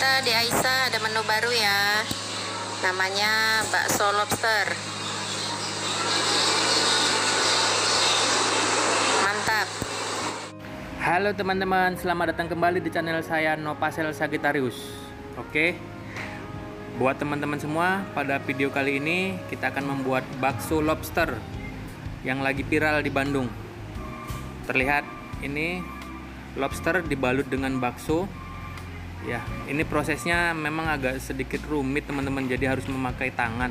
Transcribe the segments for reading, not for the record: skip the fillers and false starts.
Kita di Aisyah ada menu baru ya, namanya bakso lobster. Mantap. Halo teman-teman, selamat datang kembali di channel saya Nopasel Sagittarius. Oke, buat teman-teman semua, pada video kali ini kita akan membuat bakso lobster yang lagi viral di Bandung. Terlihat ini lobster dibalut dengan bakso. Ya, ini prosesnya memang agak sedikit rumit teman-teman, jadi harus memakai tangan.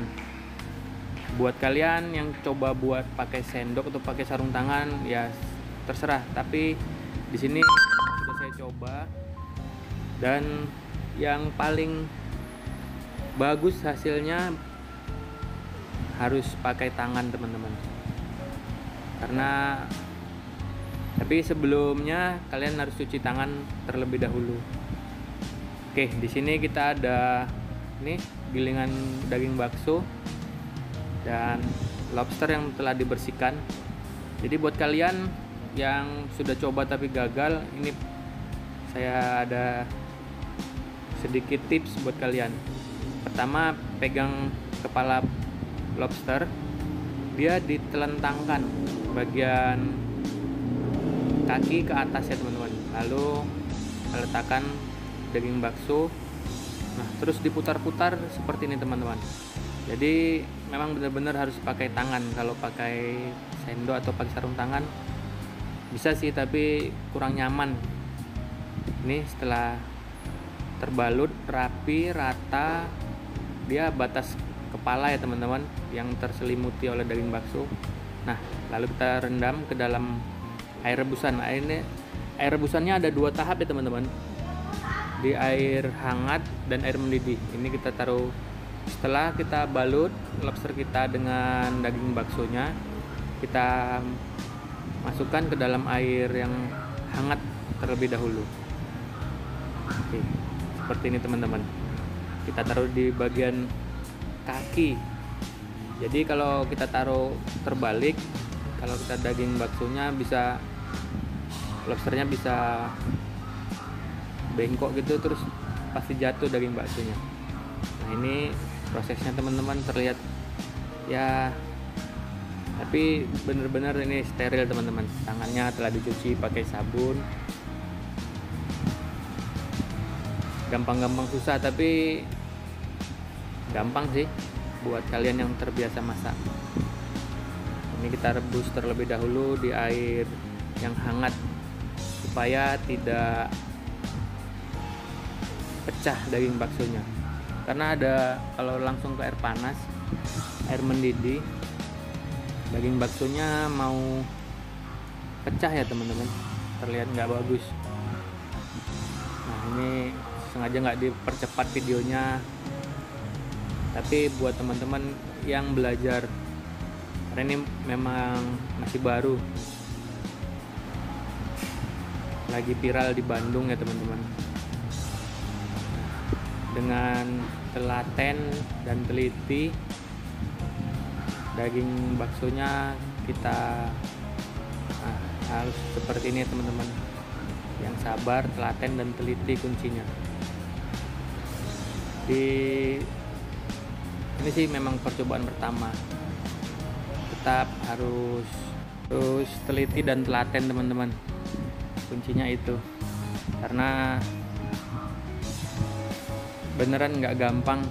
Buat kalian yang coba buat pakai sendok atau pakai sarung tangan, ya terserah. Tapi di sini sudah saya coba dan yang paling bagus hasilnya harus pakai tangan teman-teman. Tapi sebelumnya kalian harus cuci tangan terlebih dahulu. Oke, di sini kita ada nih gilingan daging bakso dan lobster yang telah dibersihkan. Jadi buat kalian yang sudah coba tapi gagal, ini saya ada sedikit tips buat kalian. Pertama, pegang kepala lobster, dia ditelentangkan bagian kaki ke atas ya teman-teman. Lalu letakkan daging bakso, nah terus diputar-putar seperti ini teman-teman. Jadi memang benar-benar harus pakai tangan. Kalau pakai sendok atau pakai sarung tangan bisa sih, tapi kurang nyaman. Ini setelah terbalut rapi rata, dia batas kepala ya teman-teman yang terselimuti oleh daging bakso. Nah lalu kita rendam ke dalam air rebusan. Air rebusannya ada 2 tahap ya teman-teman, di air hangat dan air mendidih. Ini kita taruh, setelah kita balut lobster kita dengan daging baksonya, kita masukkan ke dalam air yang hangat terlebih dahulu. Oke, seperti ini teman-teman. Kita taruh di bagian kaki. Jadi kalau kita taruh terbalik, kalau kita daging baksonya bisa, lobsternya bisa bengkok gitu, terus pasti jatuh daging baksonya. Nah ini prosesnya teman-teman, terlihat ya, tapi bener-bener ini steril teman-teman. Tangannya telah dicuci pakai sabun. Gampang-gampang susah, tapi gampang sih buat kalian yang terbiasa masak. Ini kita rebus terlebih dahulu di air yang hangat supaya tidak pecah daging baksonya. Karena kalau langsung ke air panas, air mendidih, daging baksonya mau pecah ya teman-teman, terlihat nggak bagus. Nah ini sengaja nggak dipercepat videonya, tapi buat teman-teman yang belajar, karena ini memang masih baru, lagi viral di Bandung ya teman-teman. Dengan telaten dan teliti, daging baksonya kita harus seperti ini teman-teman. Yang sabar, telaten dan teliti kuncinya. Ini sih memang percobaan pertama, tetap harus teliti dan telaten teman-teman. Kuncinya itu, karena beneran nggak gampang.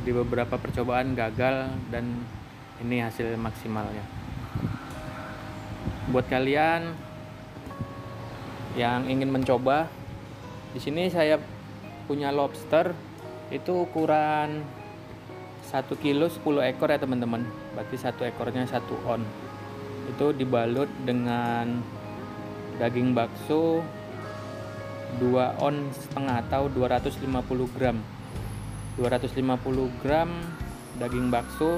Di beberapa percobaan gagal dan ini hasil maksimalnya. Buat kalian yang ingin mencoba, di sini saya punya lobster itu ukuran 1 kilo 10 ekor ya teman-teman. Berarti 1 ekornya 1 on. Itu dibalut dengan daging bakso 2 on setengah atau 250 gram. 250 gram daging bakso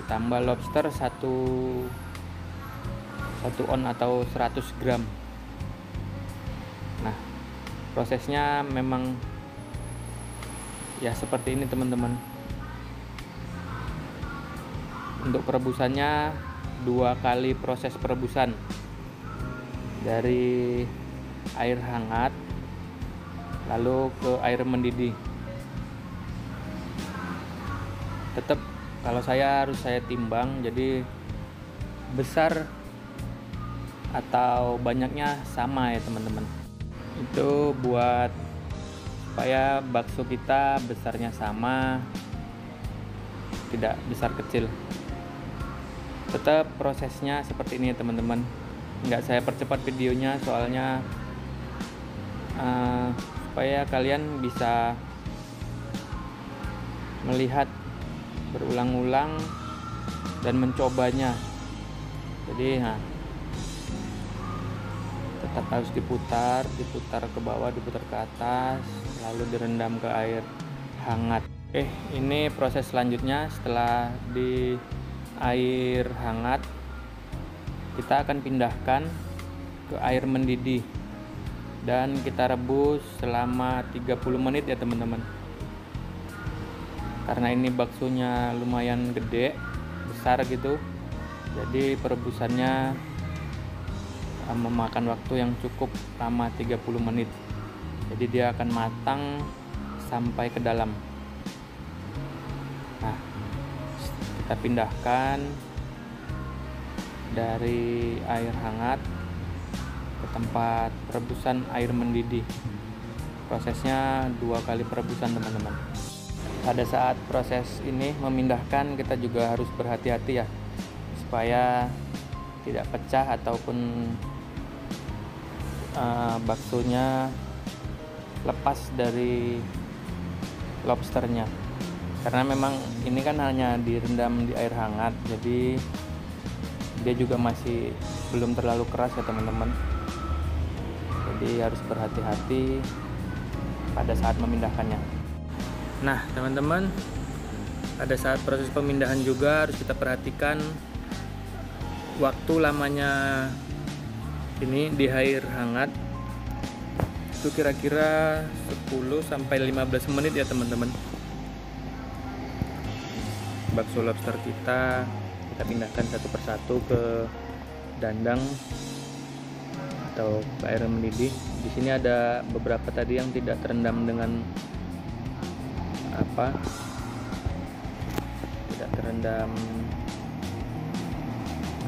ditambah lobster 1 on atau 100 gram. Nah prosesnya memang ya seperti ini teman-teman. Untuk perebusannya 2 kali proses perebusan, dari air hangat lalu ke air mendidih. Tetap kalau saya harus timbang, jadi besar atau banyaknya sama ya teman-teman. Itu buat supaya bakso kita besarnya sama, tidak besar kecil. Tetap prosesnya seperti ini ya teman-teman. Nggak saya percepat videonya soalnya supaya kalian bisa melihat berulang-ulang dan mencobanya. Jadi tetap harus diputar ke bawah, diputar ke atas, lalu direndam ke air hangat. Ini proses selanjutnya. Setelah di air hangat, kita akan pindahkan ke air mendidih dan kita rebus selama 30 menit ya teman-teman. Karena ini baksonya lumayan gede, besar gitu, jadi perebusannya memakan waktu yang cukup lama, 30 menit. Jadi dia akan matang sampai ke dalam. Nah, kita pindahkan dari air hangat ke tempat perebusan air mendidih. Prosesnya 2 kali perebusan teman-teman. Pada saat proses ini memindahkan, kita juga harus berhati-hati ya, supaya tidak pecah ataupun baksonya lepas dari lobsternya. Karena memang ini kan hanya direndam di air hangat, jadi dia juga masih belum terlalu keras ya teman-teman. Jadi harus berhati-hati pada saat memindahkannya. Nah teman-teman, pada saat proses pemindahan juga harus kita perhatikan waktu lamanya ini di air hangat. Itu kira-kira 10-15 menit ya teman-teman. Bakso lobster kita pindahkan satu persatu ke dandang atau ke air mendidih. Di sini ada beberapa tadi yang tidak terendam dengan tidak terendam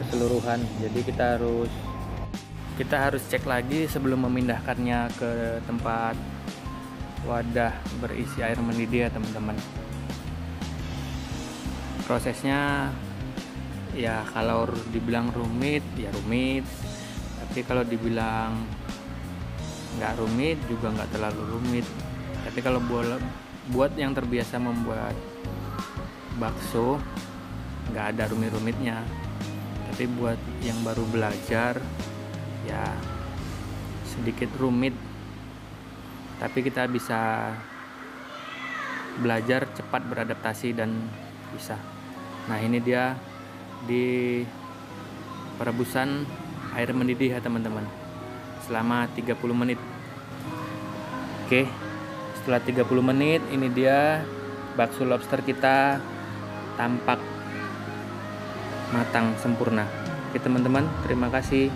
keseluruhan. Jadi kita harus cek lagi sebelum memindahkannya ke tempat wadah berisi air mendidih ya teman-teman. Prosesnya ya kalau dibilang rumit ya rumit, tapi kalau dibilang nggak rumit juga nggak terlalu rumit. Tapi kalau buat yang terbiasa membuat bakso nggak ada rumit-rumitnya. Tapi buat yang baru belajar ya sedikit rumit, tapi kita bisa belajar cepat beradaptasi dan bisa. Nah ini dia di perebusan air mendidih ya teman-teman, selama 30 menit. Oke, setelah 30 menit ini dia bakso lobster kita tampak matang sempurna. Oke teman-teman, terima kasih.